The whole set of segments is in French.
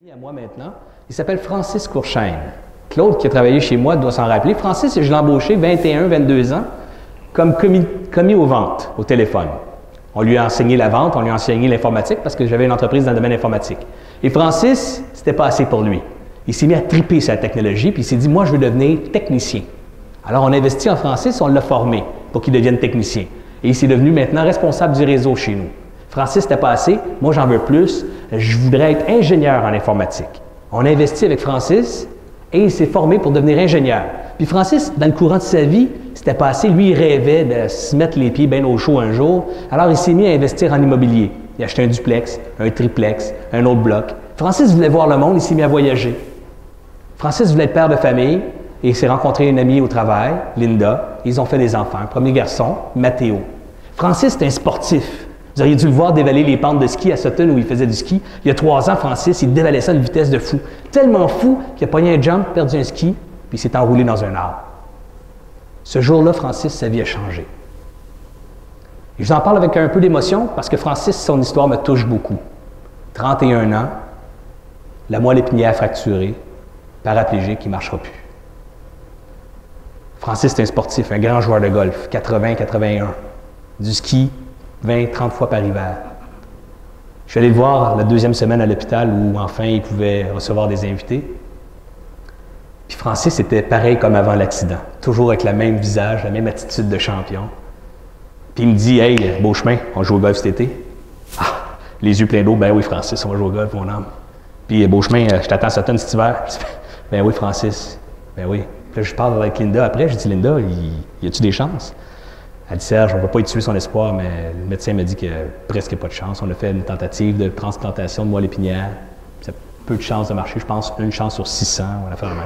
À moi maintenant, il s'appelle Francis Courchaine. Claude, qui a travaillé chez moi, doit s'en rappeler. Francis, je l'ai embauché 21, 22 ans, comme commis aux ventes, au téléphone. On lui a enseigné la vente, on lui a enseigné l'informatique parce que j'avais une entreprise dans le domaine informatique. Et Francis, c'était pas assez pour lui. Il s'est mis à triper sur la technologie, puis il s'est dit, moi, je veux devenir technicien. Alors, on a investi en Francis, on l'a formé pour qu'il devienne technicien. Et il s'est devenu maintenant responsable du réseau chez nous. Francis, c'était pas assez. Moi, j'en veux plus. Je voudrais être ingénieur en informatique. On a investi avec Francis et il s'est formé pour devenir ingénieur. Puis Francis, dans le courant de sa vie, c'était pas assez. Lui, il rêvait de se mettre les pieds bien au chaud un jour. Alors, il s'est mis à investir en immobilier. Il a acheté un duplex, un triplex, un autre bloc. Francis voulait voir le monde, il s'est mis à voyager. Francis voulait être père de famille et il s'est rencontré une amie au travail, Linda. Ils ont fait des enfants. Un premier garçon, Mathéo. Francis, c'est un sportif. Vous auriez dû le voir dévaler les pentes de ski à Sutton où il faisait du ski. Il y a 3 ans, Francis, il dévalait ça à une vitesse de fou. Tellement fou qu'il a pogné un jump, perdu un ski, puis il s'est enroulé dans un arbre. Ce jour-là, Francis, sa vie a changé. Et je vous en parle avec un peu d'émotion parce que Francis, son histoire me touche beaucoup. 31 ans, la moelle épinière fracturée, paraplégique, il ne marchera plus. Francis, c'est un sportif, un grand joueur de golf, 80-81, du ski, 20-30 fois par hiver. Je suis allé le voir la 2e semaine à l'hôpital où enfin il pouvait recevoir des invités. Puis Francis était pareil comme avant l'accident, toujours avec le même visage, la même attitude de champion. Puis il me dit, « Hey, Beauchemin, on joue au golf cet été? » Ah, les yeux pleins d'eau, « Ben oui, Francis, on va jouer au golf, mon homme. » Puis Beauchemin, « Je t'attends à Sutton cet hiver. » « Ben oui, Francis, ben oui. » Puis là, je parle avec Linda après, je dis, « Linda, y a-tu des chances? » Elle dit, Serge, on ne va pas y tuer son espoir, mais le médecin m'a dit qu'il n'y a presque pas de chance. On a fait une tentative de transplantation de moelle épinière. Ça a peu de chances de marcher, je pense, 1 chance sur 600, on a fait la même.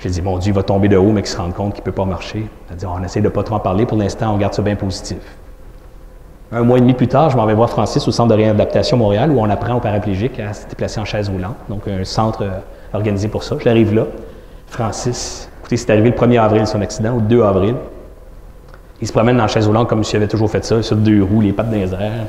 J'ai dit, mon Dieu, il va tomber de haut, mais qu'il se rende compte qu'il ne peut pas marcher. Elle dit, on essaie de ne pas trop en parler. Pour l'instant, on garde ça bien positif. 1 mois et demi plus tard, je m'en vais voir Francis au Centre de réadaptation Montréal, où on apprend aux paraplégiques à se déplacer en chaise roulante. Donc, un centre organisé pour ça. J'arrive là. Francis, écoutez, c'est arrivé le 1er avril, son accident, ou le 2 avril. Il se promène en chaise roulante comme s'il avait toujours fait ça, sur 2 roues, les pattes dans les airs.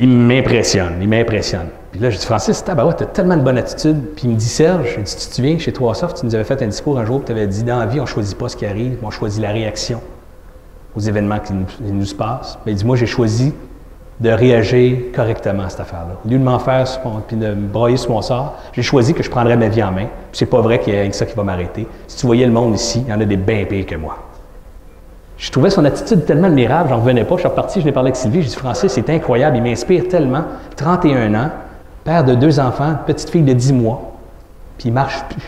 Il m'impressionne, il m'impressionne. Puis là, je dis, Francis, tu as tellement de bonne attitude. Puis il me dit, Serge, tu te souviens, chez 3Soft, tu nous avais fait un discours un jour, tu avais dit, dans la vie, on ne choisit pas ce qui arrive, mais on choisit la réaction aux événements qui nous se passent. Mais il dit, moi, j'ai choisi de réagir correctement à cette affaire-là. Au lieu de m'en faire puis de me broyer sur mon sort, j'ai choisi que je prendrais ma vie en main. Puis c'est pas vrai qu'il y a ça qui va m'arrêter. Si tu voyais le monde ici, il y en a des bien pires que moi. Je trouvais son attitude tellement admirable, j'en revenais pas. Je suis reparti, je l'ai parlé avec Sylvie, je dis, Francis, c'est incroyable, il m'inspire tellement. 31 ans, père de 2 enfants, petite fille de 10 mois, puis il marche plus.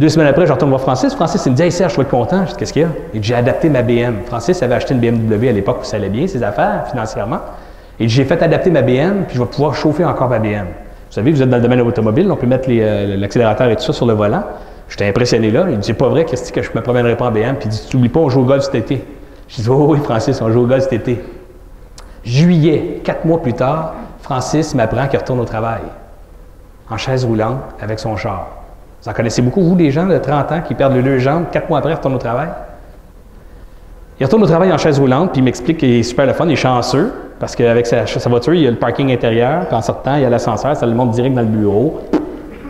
2 semaines après, je retourne voir Francis. Francis, il me dit, hey Serge, je suis content. Je dis, qu'est-ce qu'il y a? Il dit, j'ai adapté ma BM. Francis avait acheté une BMW à l'époque où ça allait bien, ses affaires, financièrement. Il dit, j'ai fait adapter ma BM, puis je vais pouvoir chauffer encore ma BM. Vous savez, vous êtes dans le domaine automobile, on peut mettre l'accélérateur et tout ça sur le volant. J'étais impressionné là. Il dit, c'est pas vrai que je me promènerai pas en BM. Puis il dit, tu n'oublies pas, on joue au golf cet été. Je dis, oh oui, Francis, on joue au golf cet été. Juillet, 4 mois plus tard, Francis m'apprend qu'il retourne au travail, en chaise roulante, avec son char. Vous en connaissez beaucoup, vous, des gens de 30 ans qui perdent les 2 jambes, 4 mois après, retournent au travail? Il retourne au travail en chaise roulante, puis il m'explique qu'il est super le fun, il est chanceux, parce qu'avec sa voiture, il y a le parking intérieur, puis en sortant, il y a l'ascenseur, ça le monte direct dans le bureau.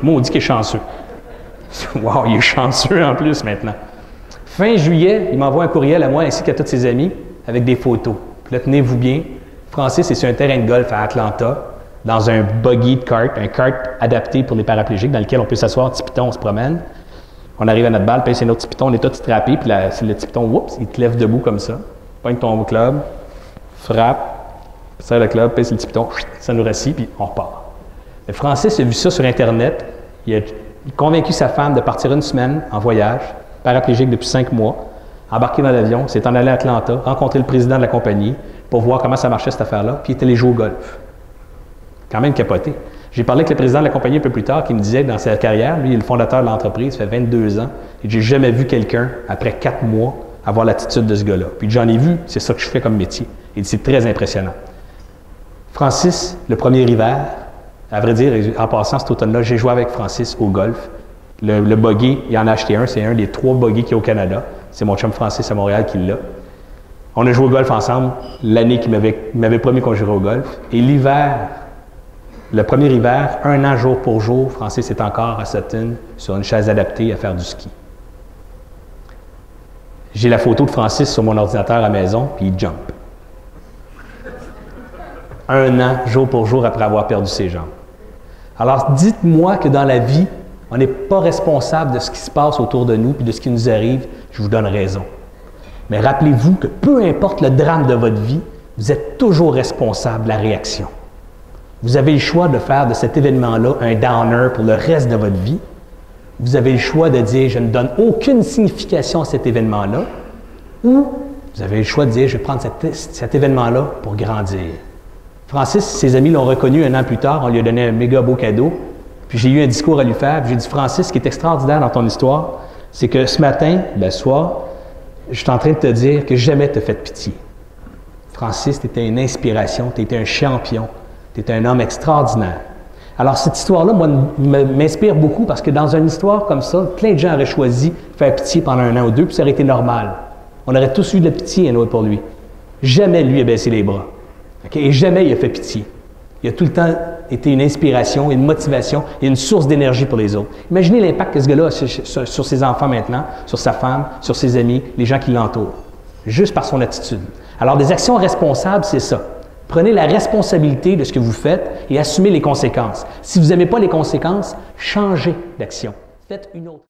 Moi, on dit qu'il est chanceux. Wow, il est chanceux en plus maintenant. Fin juillet, il m'envoie un courriel à moi ainsi qu'à tous ses amis avec des photos. Puis là, tenez-vous bien, Francis est sur un terrain de golf à Atlanta, dans un buggy de kart, un kart adapté pour les paraplégiques dans lequel on peut s'asseoir, petit piton, on se promène. On arrive à notre balle, puis c'est notre petit piton, on est tous strappés, puis c'est le petit piton, oups, il te lève debout comme ça, pogne ton club, frappe, serre le club, puis c'est le petit piton, ça nous rassit, puis on repart. Mais Francis a vu ça sur Internet, il a convaincu sa femme de partir 1 semaine en voyage, paraplégique depuis 5 mois, embarqué dans l'avion, s'est en allé à Atlanta, rencontrer le président de la compagnie pour voir comment ça marchait cette affaire-là, puis il est allé jouer au golf. Quand même capoté. J'ai parlé avec le président de la compagnie un peu plus tard qui me disait que dans sa carrière, lui, il est le fondateur de l'entreprise, ça fait 22 ans, et j'ai jamais vu quelqu'un, après 4 mois, avoir l'attitude de ce gars-là. Puis j'en ai vu, c'est ça que je fais comme métier. Et c'est très impressionnant. Francis, le premier hiver, à vrai dire, en passant cet automne-là, j'ai joué avec Francis au golf. Le buggy, il en a acheté un, c'est un des 3 buggy qu'il y a au Canada. C'est mon chum Francis à Montréal qui l'a. On a joué au golf ensemble l'année qu'il m'avait promis qu'on jouerait au golf. Et l'hiver Le premier hiver, 1 an jour pour jour, Francis est encore à Sutton sur une chaise adaptée à faire du ski. J'ai la photo de Francis sur mon ordinateur à la maison, puis il jump. 1 an, jour pour jour, après avoir perdu ses jambes. Alors, dites-moi que dans la vie, on n'est pas responsable de ce qui se passe autour de nous, puis de ce qui nous arrive, je vous donne raison. Mais rappelez-vous que peu importe le drame de votre vie, vous êtes toujours responsable de la réaction. Vous avez le choix de faire de cet événement-là un downer pour le reste de votre vie. Vous avez le choix de dire « je ne donne aucune signification à cet événement-là » ou vous avez le choix de dire « je vais prendre cet événement-là pour grandir ». Francis, ses amis l'ont reconnu 1 an plus tard, on lui a donné un méga beau cadeau. Puis j'ai eu un discours à lui faire, puis j'ai dit « Francis, ce qui est extraordinaire dans ton histoire, c'est que ce matin, ce soir, je suis en train de te dire que jamais tu as fait pitié. Francis, tu étais une inspiration, tu étais un champion. Tu es un homme extraordinaire. » Alors, cette histoire-là, moi, m'inspire beaucoup parce que dans une histoire comme ça, plein de gens auraient choisi de faire pitié pendant 1 an ou 2, puis ça aurait été normal. On aurait tous eu de la pitié pour lui. Jamais lui a baissé les bras. Okay? Et jamais il a fait pitié. Il a tout le temps été une inspiration, une motivation et une source d'énergie pour les autres. Imaginez l'impact que ce gars-là a sur ses enfants maintenant, sur sa femme, sur ses amis, les gens qui l'entourent, juste par son attitude. Alors, des actions responsables, c'est ça. Prenez la responsabilité de ce que vous faites et assumez les conséquences. Si vous n'aimez pas les conséquences, changez d'action. Faites une autre.